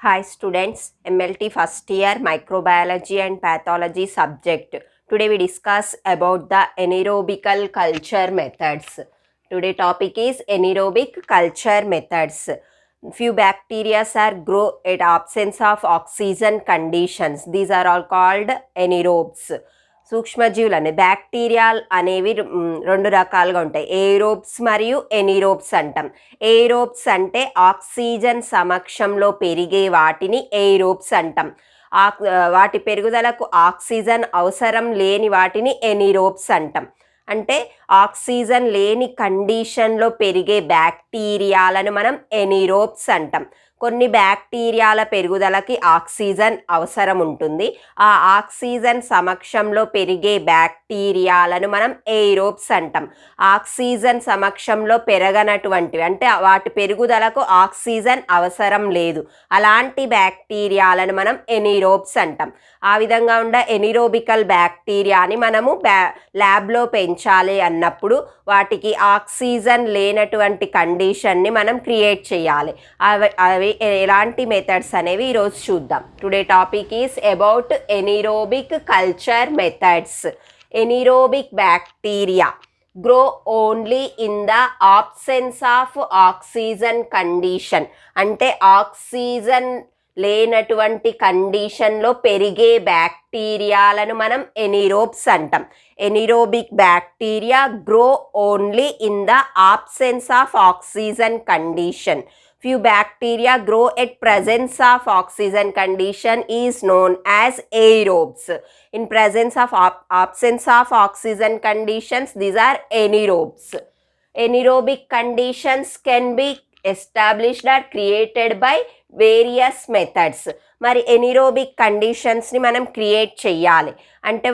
Hi students, MLT first year microbiology and pathology subject. Today we discuss about the anaerobical culture methods. Today topic is anaerobic culture methods. Few bacteria are grow at absence of oxygen conditions. These are all called anaerobes. సూక్ష్మజీవులు అనే బ్యాక్టీరియాల్ అనేవి రెండు రకాలుగా ఉంటాయి. ఏరోబ్స్ మరియు ఎనిరోబ్స్ అంటాం. ఏరోబ్స్ అంటే oxygen సమక్షంలో పెరిగే వాటిని ఏరోబ్స్ అంటాం. వాటి పెరుగుదలకు ఆక్సిజన్ అవసరం లేని వాటిని ఎనిరోబ్స్ అంటాం. అంటే ఆక్సిజన్ లేని కండిషన్లో పెరిగే బ్యాక్టీరియాలను మనం ఎనిరోబ్స్ అంటాం. కొన్ని బ్యాక్టీరియాల పెరుగుదలకి ఆక్సిజన్ అవసరం ఉంటుంది. ఆ ఆక్సిజన్ సమక్షంలో పెరిగే బ్యాక్టీరియాలను మనం ఏరోబ్స్ అంటాం. ఆక్సిజన్ సమక్షంలో పెరగనటువంటివి అంటే వాటి పెరుగుదలకు ఆక్సిజన్ అవసరం లేదు, అలాంటి బ్యాక్టీరియాలను మనం ఎనిరోబ్స్ అంటాం. ఆ విధంగా ఉండే ఎనిరోబికల్ బ్యాక్టీరియాని మనము ల్యాబ్లో పెంచాలి అన్నప్పుడు వాటికి ఆక్సిజన్ లేనటువంటి కండిషన్ని మనం క్రియేట్ చేయాలి. అవి ఎలాంటి మెథడ్స్ అనేవి ఈరోజు చూద్దాం. Today topic is about anaerobic culture methods. Anaerobic bacteria grow only in the absence of oxygen condition. అంటే ఆక్సిజన్ లేనటువంటి కండిషన్లో పెరిగే బ్యాక్టీరియాలను మనం ఎనిరోబ్స్ అంటాం. Anaerobic bacteria grow only in the absence of oxygen condition. Few bacteria grow at presence of oxygen condition is known as aerobes. In presence of absence of oxygen conditions, these are anaerobes. Anaerobic conditions can be established or created by various methods. మరి anaerobic కండిషన్స్ని మనం create చెయ్యాలి అంటే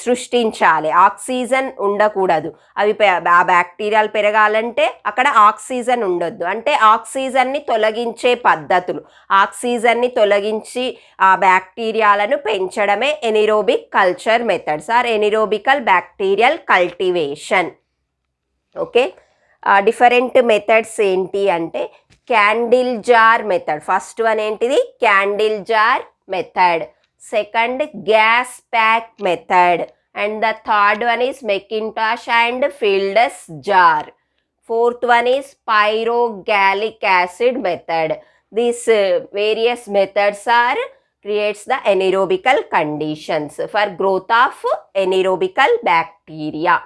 సృష్టించాలి. Oxygen ఉండకూడదు. అవి ఆ బ్యాక్టీరియాలు పెరగాలంటే అక్కడ ఆక్సిజన్ ఉండొద్దు. అంటే ఆక్సిజన్ని తొలగించే పద్ధతులు, ఆక్సిజన్ని తొలగించి ఆ బ్యాక్టీరియాలను పెంచడమే anaerobic culture methods or anaerobical bacterial cultivation. Okay, different methods ఏంటి అంటే candle jar method. First one ఏంటిది? Candle jar method. Second gas pack method. And the third one is McIntosh and Fildes jar. Fourth one is pyrogallic acid method. These various methods are creates the anaerobical conditions for growth of anaerobical bacteria.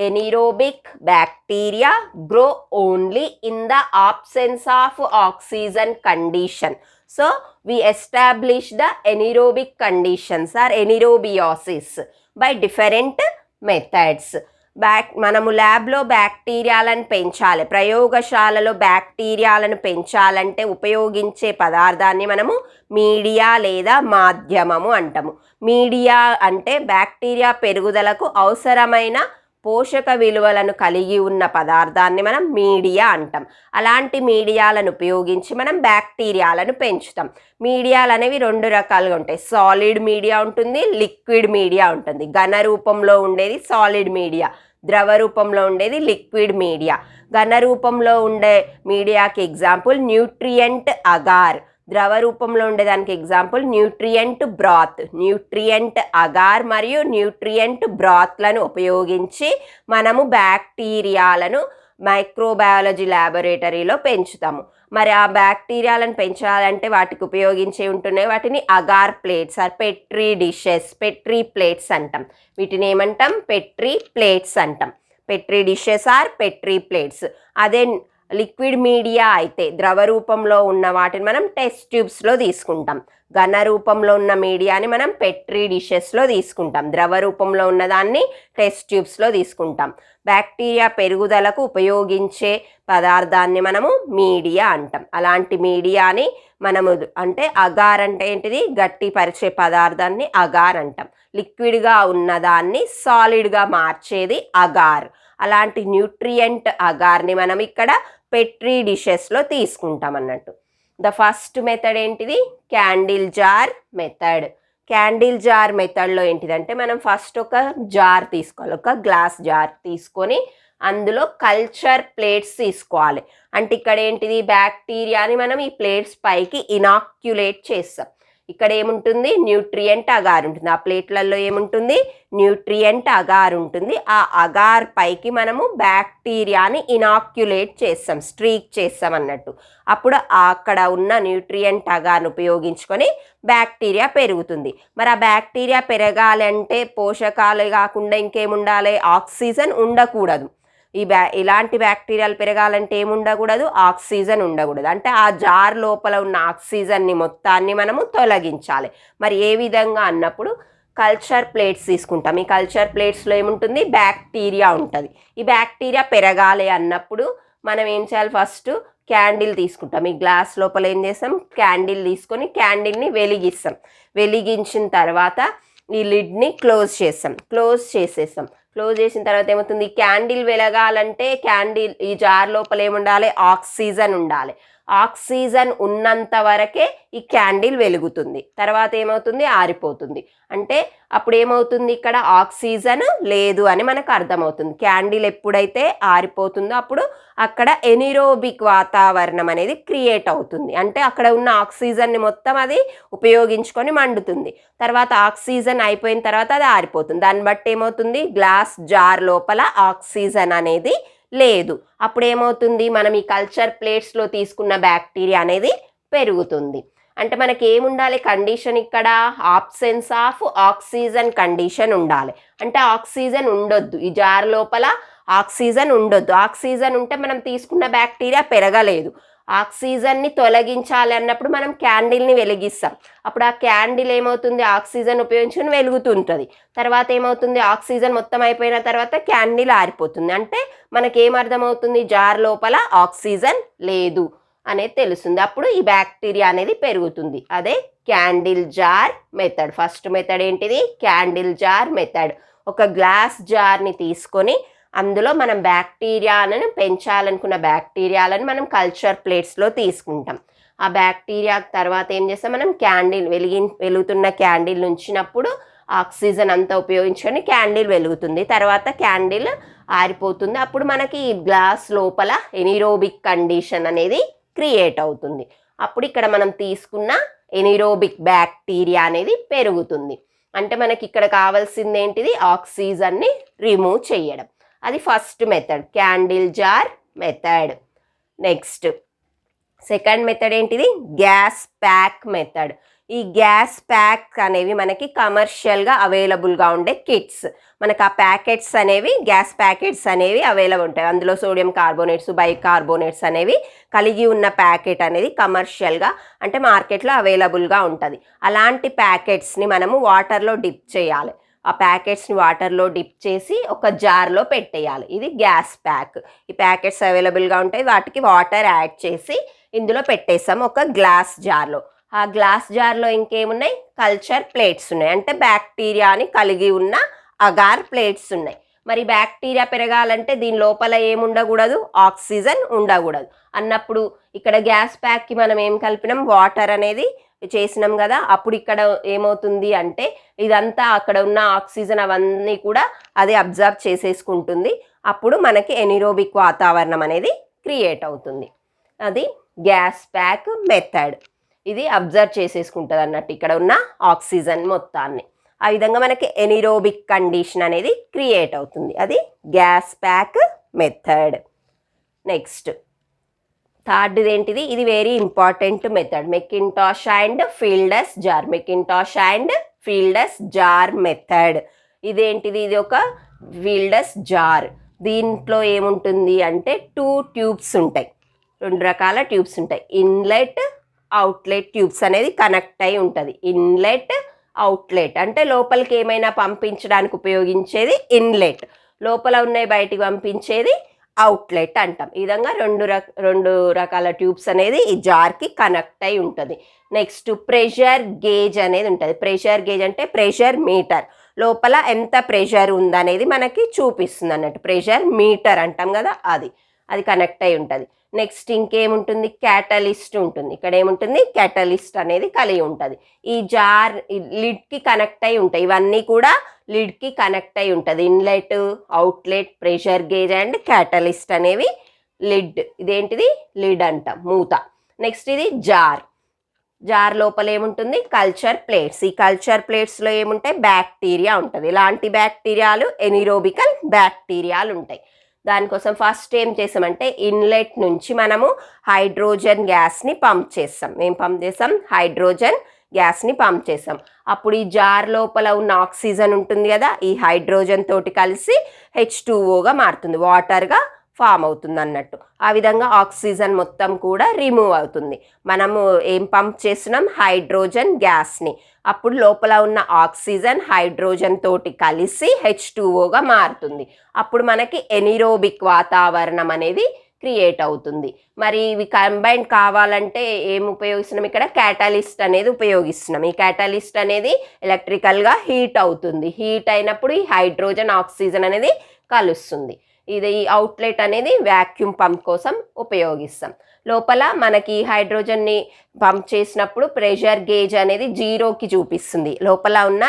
Anaerobic bacteria grow only in the absence of oxygen condition. So we establish the anaerobic conditions or anaerobiosis by different methods. మనము ల్యాబ్లో బ్యాక్టీరియాలను పెంచాలి, ప్రయోగశాలలో బ్యాక్టీరియాలను పెంచాలంటే ఉపయోగించే పదార్థాన్ని మనము media లేదా మాధ్యమము అంటాము. మీడియా అంటే బ్యాక్టీరియా పెరుగుదలకు అవసరమైన పోషక విలువలను కలిగి ఉన్న పదార్థాన్ని మనం మీడియా అంటాం. అలాంటి మీడియాలను ఉపయోగించి మనం బ్యాక్టీరియాలను పెంచుతాం. మీడియాలు అనేవి రెండు రకాలుగా ఉంటాయి. సాలిడ్ మీడియా ఉంటుంది, లిక్విడ్ మీడియా ఉంటుంది. ఘన రూపంలో ఉండేది సాలిడ్ మీడియా, ద్రవ రూపంలో ఉండేది లిక్విడ్ మీడియా. ఘన రూపంలో ఉండే మీడియాకి ఎగ్జాంపుల్ న్యూట్రియంట్ అగార్. ద్రవ రూపంలో ఉండేదానికి ఎగ్జాంపుల్ న్యూట్రియంట్ బ్రాత్. న్యూట్రియంట్ అగార్ మరియు న్యూట్రియంట్ బ్రాత్లను ఉపయోగించి మనము బ్యాక్టీరియాలను మైక్రోబయాలజీ ల్యాబొరేటరీలో పెంచుతాము. మరి ఆ బ్యాక్టీరియాలను పెంచాలంటే వాటికి ఉపయోగించే ఉంటున్నాయి. వాటిని agar plates or petri dishes, petri plates అంటాం. వీటిని ఏమంటాం? పెట్రీ ప్లేట్స్ అంటాం. Petri dishes or petri plates. అదే లిక్విడ్ మీడియా అయితే ద్రవ రూపంలో ఉన్న వాటిని మనం టెస్ట్ ట్యూబ్స్లో తీసుకుంటాం. ఘన రూపంలో ఉన్న మీడియాని మనం పెట్రీ డిషెస్లో తీసుకుంటాం. ద్రవ రూపంలో ఉన్నదాన్ని టెస్ట్ ట్యూబ్స్లో తీసుకుంటాం. బ్యాక్టీరియా పెరుగుదలకు ఉపయోగించే పదార్థాన్ని మనము మీడియా అంటాం. అలాంటి మీడియాని మనము అంటే అగార్ అంటే ఏంటిది? గట్టి పరిచే పదార్థాన్ని అగార్ అంటాం. లిక్విడ్గా ఉన్నదాన్ని సాలిడ్గా మార్చేది అగార్. అలాంటి న్యూట్రియంట్ అగార్ని మనం ఇక్కడ పెట్రీ డిషెస్లో తీసుకుంటాం అన్నట్టు. ద ఫస్ట్ మెథడ్ ఏంటిది? Candle jar method. Candle jar మెథడ్లో ఏంటిదంటే మనం ఫస్ట్ ఒక జార్ తీసుకోవాలి, ఒక గ్లాస్ జార్ తీసుకొని అందులో కల్చర్ ప్లేట్స్ తీసుకోవాలి. అంటే ఇక్కడ ఏంటిది, బ్యాక్టీరియాని మనం ఈ ప్లేట్స్ పైకి ఇనాక్యులేట్ చేస్తాం. ఇక్కడ ఏముంటుంది, న్యూట్రియంట్ అగార్ ఉంటుంది. ఆ ప్లేట్లలో ఏముంటుంది, న్యూట్రియంట్ అగార్ ఉంటుంది. ఆ అగార్ పైకి మనము బ్యాక్టీరియాని ఇనాక్యులేట్ చేస్తాం, స్ట్రీక్ చేస్తాం అన్నట్టు. అప్పుడు అక్కడ ఉన్న న్యూట్రియంట్ అగార్ను ఉపయోగించుకొని బ్యాక్టీరియా పెరుగుతుంది. మరి ఆ బ్యాక్టీరియా పెరగాలంటే పోషకాలు కాకుండా ఇంకేముండాలి, ఆక్సిజన్ ఉండకూడదు. ఇలాంటి బ్యాక్టీరియాలు పెరగాలంటే ఏముండకూడదు, ఆక్సిజన్ ఉండకూడదు. అంటే ఆ జార్ లోపల ఉన్న ఆక్సిజన్ని మొత్తాన్ని మనము తొలగించాలి. మరి ఏ విధంగా అన్నప్పుడు కల్చర్ ప్లేట్స్ తీసుకుంటాం. ఈ కల్చర్ ప్లేట్స్లో ఏముంటుంది, బ్యాక్టీరియా ఉంటుంది. ఈ బ్యాక్టీరియా పెరగాలి అన్నప్పుడు మనం ఏం చేయాలి, ఫస్ట్ క్యాండిల్ తీసుకుంటాం. ఈ గ్లాస్ లోపల ఏం చేస్తాం, క్యాండిల్ తీసుకొని క్యాండిల్ని వెలిగిస్తాం. వెలిగించిన తర్వాత ఈ లిడ్ని క్లోజ్ చేస్తాం. క్లోజ్ చేసిన తర్వాత ఏమవుతుంది, క్యాండిల్ వెలగాలంటే క్యాండిల్ ఈ జార్ లోపల ఏముండాలి, ఆక్సిజన్ ఉండాలి. ఆక్సిజన్ ఉన్నంత వరకే ఈ క్యాండిల్ వెలుగుతుంది. తర్వాత ఏమవుతుంది, ఆరిపోతుంది. అంటే అప్పుడు ఏమవుతుంది, ఇక్కడ ఆక్సిజన్ లేదు అని మనకు అర్థమవుతుంది. క్యాండిల్ ఎప్పుడైతే ఆరిపోతుందో అప్పుడు అక్కడ ఎనిరోబిక్ వాతావరణం అనేది క్రియేట్ అవుతుంది. అంటే అక్కడ ఉన్న ఆక్సిజన్ని మొత్తం అది ఉపయోగించుకొని మండుతుంది. తర్వాత ఆక్సిజన్ అయిపోయిన తర్వాత అది ఆరిపోతుంది. దాన్ని బట్టి ఏమవుతుంది, గ్లాస్ జార్ లోపల ఆక్సిజన్ అనేది లేదు. అప్పుడు ఏమవుతుంది, మనం ఈ కల్చర్ ప్లేట్స్లో తీసుకున్న బ్యాక్టీరియా అనేది పెరుగుతుంది. అంటే మనకి ఏముండాలి కండిషన్, ఇక్కడ ఆబ్సెన్స్ ఆఫ్ ఆక్సిజన్ కండిషన్ ఉండాలి. అంటే ఆక్సిజన్ ఉండొద్దు, ఈ జార్ లోపల ఆక్సిజన్ ఉండొద్దు. ఆక్సిజన్ ఉంటే మనం తీసుకున్న బ్యాక్టీరియా పెరగలేదు. ఆక్సిజన్ని తొలగించాలి అన్నప్పుడు మనం క్యాండిల్ని వెలిగిస్తాం. అప్పుడు ఆ క్యాండిల్ ఏమవుతుంది, ఆక్సిజన్ ఉపయోగించుకొని వెలుగుతుంటుంది. తర్వాత ఏమవుతుంది, ఆక్సిజన్ మొత్తం అయిపోయిన తర్వాత క్యాండిల్ ఆరిపోతుంది. అంటే మనకేమర్థమవుతుంది, జార్ లోపల ఆక్సిజన్ లేదు అనేది తెలుస్తుంది. అప్పుడు ఈ బ్యాక్టీరియా అనేది పెరుగుతుంది. అదే candle jar method. First method ఏంటిది, క్యాండిల్ జార్ మెథడ్. ఒక గ్లాస్ జార్ని తీసుకొని అందులో మనం బ్యాక్టీరియాలను పెంచాలనుకున్న బ్యాక్టీరియాలను మనం కల్చర్ ప్లేట్స్లో తీసుకుంటాం. ఆ బ్యాక్టీరియా తర్వాత ఏం చేస్తాం, మనం క్యాండిల్ వెలుగుతున్న క్యాండిల్ ఉంచినప్పుడు ఆక్సిజన్ అంతా ఉపయోగించుకొని క్యాండిల్ వెలుగుతుంది. తర్వాత క్యాండిల్ ఆరిపోతుంది. అప్పుడు మనకి ఈ గ్లాస్ లోపల ఎనిరోబిక్ కండిషన్ అనేది క్రియేట్ అవుతుంది. అప్పుడు ఇక్కడ మనం తీసుకున్న ఎనిరోబిక్ బ్యాక్టీరియా అనేది పెరుగుతుంది. అంటే మనకి ఇక్కడ కావాల్సింది ఏంటిది, ఆక్సిజన్ని రిమూవ్ చేయడం. అది first method, candle jar method. Next second method ఏంటిది, గ్యాస్ ప్యాక్ మెథడ్. ఈ గ్యాస్ ప్యాక్ అనేవి మనకి కమర్షియల్గా అవైలబుల్గా ఉండే కిట్స్. మనకు ఆ ప్యాకెట్స్ అనేవి, గ్యాస్ ప్యాకెట్స్ అనేవి అవైలబుల్ ఉంటాయి. అందులో సోడియం కార్బోనేట్స్, బైకార్బోనేట్స్ అనేవి కలిగి ఉన్న ప్యాకెట్ అనేది కమర్షియల్గా అంటే మార్కెట్లో అవైలబుల్గా ఉంటుంది. అలాంటి ప్యాకెట్స్ని మనము వాటర్లో డిప్ చేయాలి. ఆ ప్యాకెట్స్ని వాటర్లో డిప్ చేసి ఒక జార్లో పెట్టేయాలి. ఇది గ్యాస్ ప్యాక్. ఈ ప్యాకెట్స్ అవైలబుల్గా ఉంటాయి, వాటికి వాటర్ యాడ్ చేసి ఇందులో పెట్టేసాము ఒక గ్లాస్ జార్లో. ఆ గ్లాస్ జార్లో ఇంకేమున్నాయి, కల్చర్ ప్లేట్స్ ఉన్నాయి. అంటే బ్యాక్టీరియాని కలిగి ఉన్న అగార్ ప్లేట్స్ ఉన్నాయి. మరి బ్యాక్టీరియా పెరగాలంటే దీని లోపల ఏముండకూడదు, ఆక్సిజన్ ఉండకూడదు అన్నప్పుడు ఇక్కడ గ్యాస్ ప్యాక్కి మనం ఏం కలిపినాం, వాటర్ అనేది చేసినాం కదా. అప్పుడు ఇక్కడ ఏమవుతుంది అంటే ఇదంతా అక్కడ ఉన్న ఆక్సిజన్ అవన్నీ కూడా అది అబ్జర్వ్ చేసేసుకుంటుంది. అప్పుడు మనకి ఎనిరోబిక్ వాతావరణం అనేది క్రియేట్ అవుతుంది. అది గ్యాస్ ప్యాక్ మెథడ్. ఇది అబ్జర్వ్ చేసేసుకుంటుంది అన్నట్టు ఇక్కడ ఉన్న ఆక్సిజన్ మొత్తాన్ని. ఆ విధంగా మనకి ఎనిరోబిక్ కండిషన్ అనేది క్రియేట్ అవుతుంది. అది gas pack method. Next third ఏంటిది, ఇది very important method, McIntosh and Fildes jar. McIntosh and Fildes jar method. ఇదేంటిది, ఇది ఒక ఫీల్డస్ జార్. దీంట్లో ఏముంటుంది అంటే 2 ట్యూబ్స్ ఉంటాయి, 2 రకాల ట్యూబ్స్ ఉంటాయి. ఇన్లెట్, అవుట్లెట్ ట్యూబ్స్ అనేది కనెక్ట్ అయి ఉంటుంది. ఇన్లెట్, అవుట్లెట్ అంటే లోపలికి ఏమైనా పంపించడానికి ఉపయోగించేది ఇన్లెట్, లోపల ఉన్నాయి బయటికి పంపించేది అవుట్లెట్ అంటాం. ఈ విధంగా రెండు రకాల ట్యూబ్స్ అనేది ఈ జార్కి కనెక్ట్ అయి ఉంటుంది. నెక్స్ట్ ప్రెషర్ గేజ్ అనేది ఉంటుంది. ప్రెషర్ గేజ్ అంటే ప్రెషర్ మీటర్, లోపల ఎంత ప్రెషర్ ఉందనేది మనకి చూపిస్తుంది అన్నట్టు. ప్రెషర్ మీటర్ అంటాం కదా అది. అది కనెక్ట్ అయి ఉంటుంది. నెక్స్ట్ ఇంకేముంటుంది, క్యాటలిస్ట్ ఉంటుంది. ఇక్కడ ఏముంటుంది, క్యాటలిస్ట్ అనేది కలిగి ఉంటుంది. ఈ జార్ లిడ్కి కనెక్ట్ అయి ఉంటాయి. ఇవన్నీ కూడా లిడ్కి కనెక్ట్ అయి ఉంటుంది. Inlet, outlet, pressure gauge and catalyst అనేవి లిడ్. ఇదేంటిది, లిడ్ అంటాం, మూత. నెక్స్ట్ ఇది జార్. జార్ లోపల ఏముంటుంది, కల్చర్ ప్లేట్స్. ఈ కల్చర్ ప్లేట్స్లో ఏముంటాయి, బ్యాక్టీరియా ఉంటుంది. ఇలాంటి బ్యాక్టీరియాలు ఎనిరోబికల్ బ్యాక్టీరియాలు ఉంటాయి. దానికోసం ఫస్ట్ ఏం చేసామంటే ఇన్లెట్ నుంచి మనము హైడ్రోజన్ గ్యాస్ని పంప్ చేస్తాం. ఏం పంప్ చేస్తాం, హైడ్రోజన్ గ్యాస్ని పంప్ చేస్తాం. అప్పుడు ఈ జార్ లోపల ఉన్న ఆక్సిజన్ ఉంటుంది కదా, ఈ హైడ్రోజన్ తోటి కలిసి H2Oగా మారుతుంది, వాటర్గా ఫామ్ అవుతుంది అన్నట్టు. ఆ విధంగా ఆక్సిజన్ మొత్తం కూడా రిమూవ్ అవుతుంది. మనము ఏం పంప్ చేస్తున్నాం, హైడ్రోజన్ గ్యాస్ని. అప్పుడు లోపల ఉన్న ఆక్సిజన్ హైడ్రోజన్ తోటి కలిసి H2Oగా మారుతుంది. అప్పుడు మనకి ఎనిరోబిక్ వాతావరణం అనేది క్రియేట్ అవుతుంది. మరి ఇవి కంబైన్ కావాలంటే ఏం ఉపయోగిస్తున్నాం, ఇక్కడ క్యాటలిస్ట్ అనేది ఉపయోగిస్తున్నాం. ఈ క్యాటలిస్ట్ అనేది ఎలక్ట్రికల్గా హీట్ అవుతుంది. హీట్ అయినప్పుడు ఈ హైడ్రోజన్ ఆక్సిజన్ అనేది కలుస్తుంది. ఇది అవుట్లెట్ అనేది వ్యాక్యూమ్ పంప్ కోసం ఉపయోగిస్తాం. లోపల మనకి హైడ్రోజన్ని పంప్ చేసినప్పుడు ప్రెషర్ గేజ్ అనేది 0కి చూపిస్తుంది. లోపల ఉన్న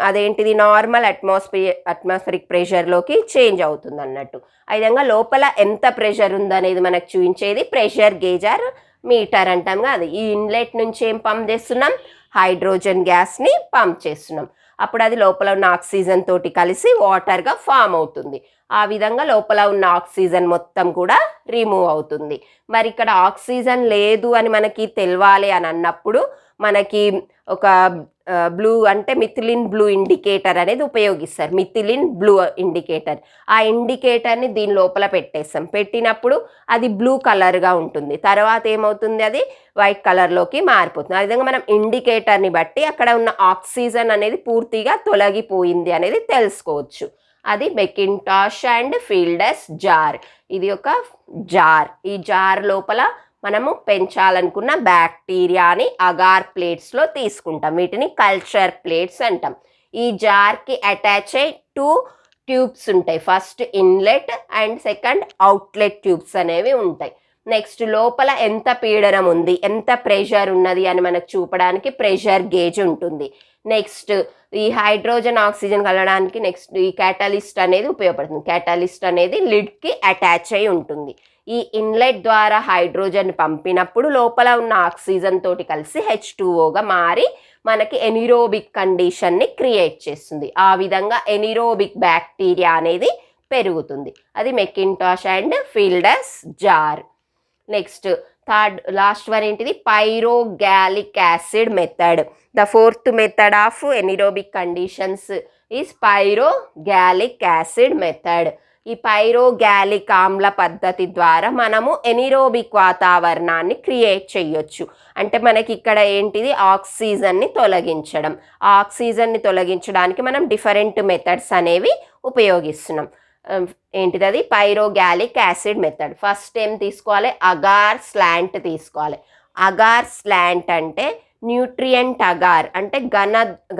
అదేంటిది, నార్మల్ అట్మాస్ఫిరిక్ ప్రెషర్లోకి చేంజ్ అవుతుంది అన్నట్టు. ఆ విధంగా లోపల ఎంత ప్రెషర్ ఉందనేది మనకు చూపించేది ప్రెషర్ గేజ్ ఆర్ మీటర్ అంటాం కదా. ఈ ఇన్లెట్ నుంచి ఏం పంప్ చేస్తున్నాం, హైడ్రోజన్ గ్యాస్ని పంప్ చేస్తున్నాం. అప్పుడు అది లోపల ఉన్న ఆక్సిజన్ తోటి కలిసి వాటర్గా ఫామ్ అవుతుంది. ఆ విధంగా లోపల ఉన్న ఆక్సిజన్ మొత్తం కూడా రిమూవ్ అవుతుంది. మరి ఇక్కడ ఆక్సిజన్ లేదు అని మనకి తెలవాలి అని అన్నప్పుడు మనకి ఒక బ్లూ అంటే మిథిలిన్ బ్లూ ఇండికేటర్ అనేది ఉపయోగిస్తారు. Methylene blue indicator. ఆ ఇండికేటర్ని దీని లోపల పెట్టేస్తాం. పెట్టినప్పుడు అది బ్లూ కలర్గా ఉంటుంది. తర్వాత ఏమవుతుంది, అది వైట్ కలర్లోకి మారిపోతుంది. ఆ విధంగా మనం ఇండికేటర్ని బట్టి అక్కడ ఉన్న ఆక్సిజన్ అనేది పూర్తిగా తొలగిపోయింది అనేది తెలుసుకోవచ్చు. అది మెకింటాష్ అండ్ ఫీల్డర్స్ జార్. ఇది ఒక జార్. ఈ జార్ లోపల మనము పెంచాలనుకున్న బ్యాక్టీరియాని అగార్ ప్లేట్స్లో తీసుకుంటాం. వీటిని కల్చర్ ప్లేట్స్ అంటాం. ఈ జార్కి అటాచ్ అయ్యి 2 ట్యూబ్స్ ఉంటాయి. First inlet and second outlet tubes అనేవి ఉంటాయి. నెక్స్ట్ లోపల ఎంత పీడనం ఉంది, ఎంత ప్రెషర్ ఉన్నది అని మనకు చూపడానికి ప్రెషర్ గేజ్ ఉంటుంది. నెక్స్ట్ ఈ హైడ్రోజన్ ఆక్సిజన్ కలవడానికి నెక్స్ట్ ఈ క్యాటలిస్ట్ అనేది ఉపయోగపడుతుంది. క్యాటలిస్ట్ అనేది లిడ్కి అటాచ్ అయి ఉంటుంది. ఈ ఇన్లెట్ ద్వారా హైడ్రోజన్ పంపినప్పుడు లోపల ఉన్న ఆక్సిజన్ తోటి కలిసి H2Oగా మారి మనకి ఎనిరోబిక్ కండిషన్ని క్రియేట్ చేస్తుంది. ఆ విధంగా ఎనిరోబిక్ బ్యాక్టీరియా అనేది పెరుగుతుంది. అది McIntosh and Fielders jar. Next last one ఏంటిది, pyrogallic acid method. The fourth method of anaerobic conditions is pyrogallic acid method. ఈ పైరోగాలిక్ ఆమ్ల పద్ధతి ద్వారా మనము ఎనిరోబిక్ వాతావరణాన్ని క్రియేట్ చేయొచ్చు. అంటే మనకి ఇక్కడ ఏంటిది, ఆక్సిజన్ని తొలగించడం. ఆ ఆక్సిజన్ని తొలగించడానికి మనం డిఫరెంట్ మెథడ్స్ అనేవి ఉపయోగిస్తున్నాం. ఏంటిది, అది పైరోగాలిక్ యాసిడ్ మెథడ్. ఫస్ట్ ఏం తీసుకోవాలి, అగార్ స్లాంట్ తీసుకోవాలి. అగార్ స్లాంట్ అంటే న్యూట్రియంట్ అగార్, అంటే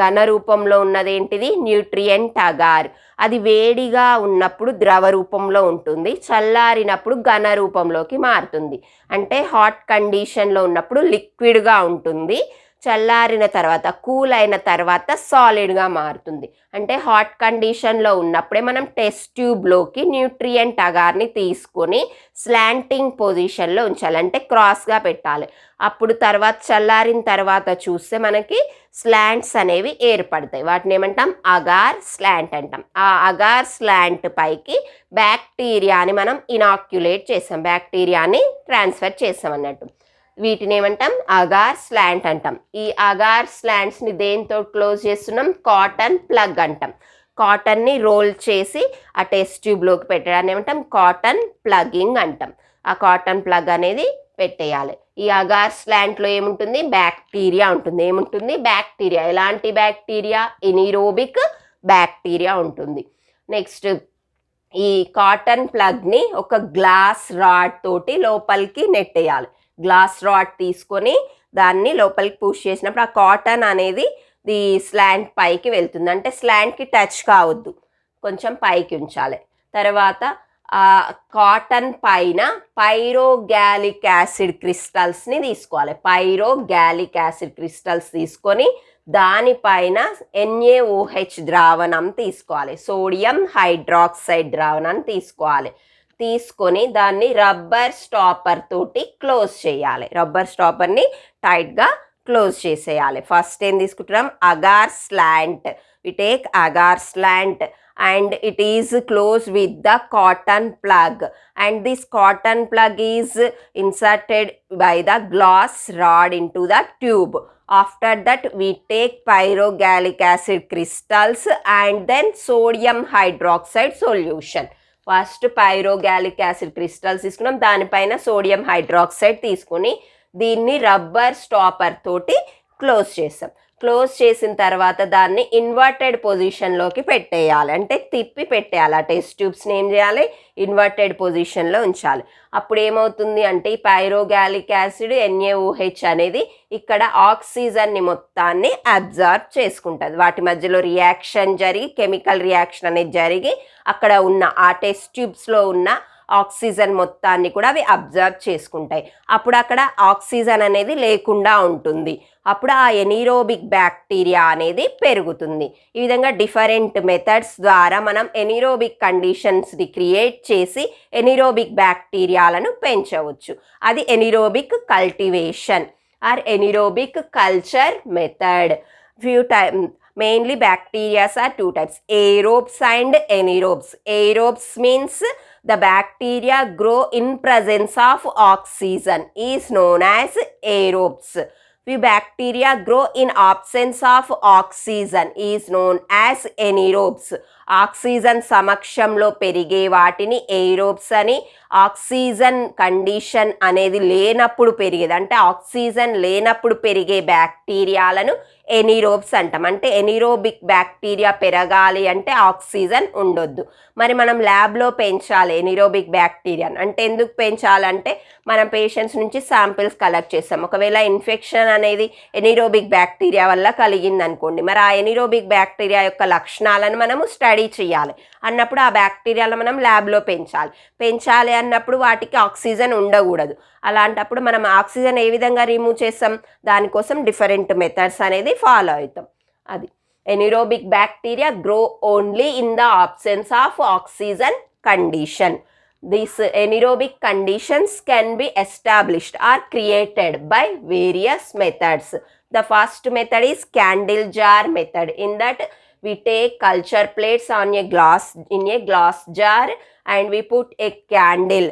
ఘన రూపంలో ఉన్నది ఏంటిది, న్యూట్రియంట్ అగార్. అది వేడిగా ఉన్నప్పుడు ద్రవ రూపంలో ఉంటుంది, చల్లారినప్పుడు ఘన రూపంలోకి మారుతుంది. అంటే హాట్ కండిషన్లో ఉన్నప్పుడు లిక్విడ్గా ఉంటుంది, చల్లారిన తర్వాత కూల్ అయిన తర్వాత సాలిడ్గా మారుతుంది. అంటే హాట్ కండిషన్లో ఉన్నప్పుడే మనం టెస్ట్ ట్యూబ్లోకి న్యూట్రియంట్ అగార్ని తీసుకొని స్లాంటింగ్ పొజిషన్లో ఉంచాలి, అంటే క్రాస్గా పెట్టాలి. అప్పుడు తర్వాత చల్లారిన తర్వాత చూస్తే మనకి స్లాంట్స్ అనేవి ఏర్పడతాయి. వాటిని ఏమంటాం, అగార్ స్లాంట్ అంటాం. ఆ అగార్ స్లాంట్ పైకి బ్యాక్టీరియాని మనం ఇనాక్యులేట్ చేసాం, బ్యాక్టీరియాని ట్రాన్స్ఫర్ చేసాం అన్నట్టు. వీటిని ఏమంటాం, అగార్ స్లాంట్ అంటాం. ఈ అగార్ స్లాంట్స్ని దేంతో క్లోజ్ చేస్తున్నాం, కాటన్ ప్లగ్ అంటాం. కాటన్ని రోల్ చేసి ఆ టెస్ట్ ట్యూబ్లోకి పెట్టడాన్ని ఏమంటాం, కాటన్ ప్లగ్గింగ్ అంటాం. ఆ కాటన్ ప్లగ్ అనేది పెట్టేయాలి. ఈ అగార్ స్లాంట్లో ఏముంటుంది, బ్యాక్టీరియా ఉంటుంది. ఏముంటుంది, బ్యాక్టీరియా. ఎలాంటి బ్యాక్టీరియా, ఎనిరోబిక్ బ్యాక్టీరియా ఉంటుంది. నెక్స్ట్ ఈ కాటన్ ప్లగ్ని ఒక గ్లాస్ రాడ్ తోటి లోపలికి నెట్టేయాలి. గ్లాస్ రాడ్ తీసుకొని దాన్ని లోపలికి పుష్ చేసినప్పుడు ఆ కాటన్ అనేది ది స్లాంట్ పైకి వెళ్తుంది. అంటే స్లాంట్కి టచ్ కావద్దు, కొంచెం పైకి ఉంచాలి. తర్వాత కాటన్ పైన పైరోగాలిక్ యాసిడ్ క్రిస్టల్స్ని తీసుకోవాలి. పైరోగాలిక్ యాసిడ్ క్రిస్టల్స్ తీసుకొని దానిపైన NaOH ద్రావణం తీసుకోవాలి, సోడియం హైడ్రాక్సైడ్ ద్రావణం తీసుకోవాలి. తీసుకొని దాన్ని రబ్బర్ స్టాపర్ తోటి క్లోజ్ చేయాలి. రబ్బర్ స్టాపర్ని టైట్గా క్లోజ్ చేసేయాలి. ఫస్ట్ ఏం తీసుకుంటున్నాం, agar slant. We take agar slant and it is closed with the cotton plug, and this cotton plug is inserted by the glass rod into the tube. After that we take pyrogalic acid crystals and then sodium hydroxide solution. First pyrogallic acid crystals తీసుకున్నాం, దానిపైన sodium hydroxide తీసుకుని దీన్ని rubber stopper తోటి close చేసాం. Close చేసిన తర్వాత దాన్ని inverted పొజిషన్లోకి పెట్టేయాలి, అంటే తిప్పి పెట్టేయాలి. ఆ టెస్ట్ ట్యూబ్స్ని ఏం చేయాలి, ఇన్వర్టెడ్ పొజిషన్లో ఉంచాలి. అప్పుడు ఏమవుతుంది అంటే ఈ పైరోగాలిక్ యాసిడ్ NaOH అనేది ఇక్కడ ఆక్సిజన్ని మొత్తాన్ని అబ్జర్వ్ చేసుకుంటుంది. వాటి మధ్యలో రియాక్షన్ జరిగి కెమికల్ రియాక్షన్ అనేది జరిగి అక్కడ ఉన్న ఆ టెస్ట్ ట్యూబ్స్లో ఉన్న ఆక్సిజన్ మొత్తాన్ని కూడా అవి అబ్జర్వ్ చేసుకుంటాయి. అప్పుడు అక్కడ ఆక్సిజన్ అనేది లేకుండా ఉంటుంది. అప్పుడు ఆ ఎనీరోబిక్ బ్యాక్టీరియా అనేది పెరుగుతుంది. ఈ విధంగా డిఫరెంట్ మెథడ్స్ ద్వారా మనం ఎనీరోబిక్ కండిషన్స్ని క్రియేట్ చేసి ఎనీరోబిక్ బ్యాక్టీరియాలను పెంచవచ్చు. అది anaerobic cultivation or anaerobic culture method. Mainly bacteria are two types, aerobes and anaerobes. Aerobes means the bacteria grow in presence of oxygen is known as aerobes. The bacteria grow in absence of oxygen is known as anaerobes. Oxygen సమక్షంలో పెరిగే వాటిని ఎయిరోబ్స్ అని, oxygen condition అనేది లేనప్పుడు పెరిగేది అంటే oxygen లేనప్పుడు పెరిగే బ్యాక్టీరియాలను ఎనీరోబ్స్ అంటాం. అంటే ఎనీరోబిక్ బ్యాక్టీరియా పెరగాలి అంటే ఆక్సిజన్ ఉండొద్దు. మరి మనం ల్యాబ్లో పెంచాలి ఎనీరోబిక్ బ్యాక్టీరియాను అంటే ఎందుకు పెంచాలంటే మనం పేషెంట్స్ నుంచి శాంపిల్స్ కలెక్ట్ చేస్తాం. ఒకవేళ ఇన్ఫెక్షన్ అనేది ఎనీరోబిక్ బ్యాక్టీరియా వల్ల కలిగింది అనుకోండి, మరి ఆ ఎనీరోబిక్ బ్యాక్టీరియా యొక్క లక్షణాలను మనము స్టడీ చేయాలి అన్నప్పుడు ఆ బ్యాక్టీరియాలను మనం ల్యాబ్లో పెంచాలి అన్నప్పుడు వాటికి ఆక్సిజన్ ఉండకూడదు. అలాంటప్పుడు మనం ఆక్సిజన్ ఏ విధంగా రిమూవ్ చేస్తాం, దానికోసం డిఫరెంట్ మెథడ్స్ అనేది ఫాలో అవుతాం. అది anaerobic bacteria grow only in the absence of oxygen condition. These anaerobic conditions can be established or created by various methods. The first method is candle jar method. In that we take culture plates on a glass jar and we put a candle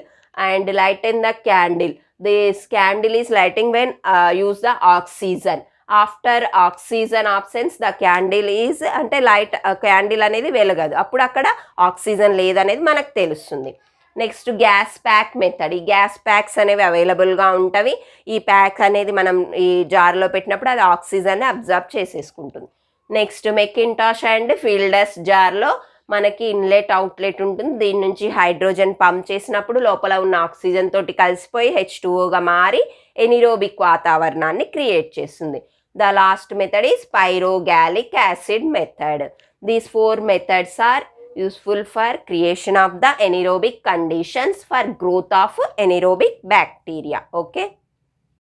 and lighten the candle. This candle is lighting when use the oxygen. After oxygen absence the candle is అంటే light candle అనేది వెలగదు, అప్పుడు అక్కడ oxygen లేదనేది మనకు తెలుస్తుంది. Next gas pack method. ఈ gas packs అనేవి అవైలబుల్గా ఉంటవి. ఈ ప్యాక్ అనేది మనం ఈ జార్లో పెట్టినప్పుడు అది ఆక్సిజన్ని అబ్జర్బ్ చేసేసుకుంటుంది. నెక్స్ట్ మెకింటాష్ అండ్ ఫీల్డర్స్ జార్లో మనకి ఇన్లెట్ అవుట్లెట్ ఉంటుంది. దీని నుంచి హైడ్రోజన్ పంప్ చేసినప్పుడు లోపల ఉన్న ఆక్సిజన్ తోటి కలిసిపోయి H2Oగా మారి ఎనీరోబిక్ వాతావరణాన్ని క్రియేట్ చేస్తుంది. The last method is pyrogalic acid method. These four methods are useful for creation of the anaerobic conditions for growth of anaerobic bacteria. Okay.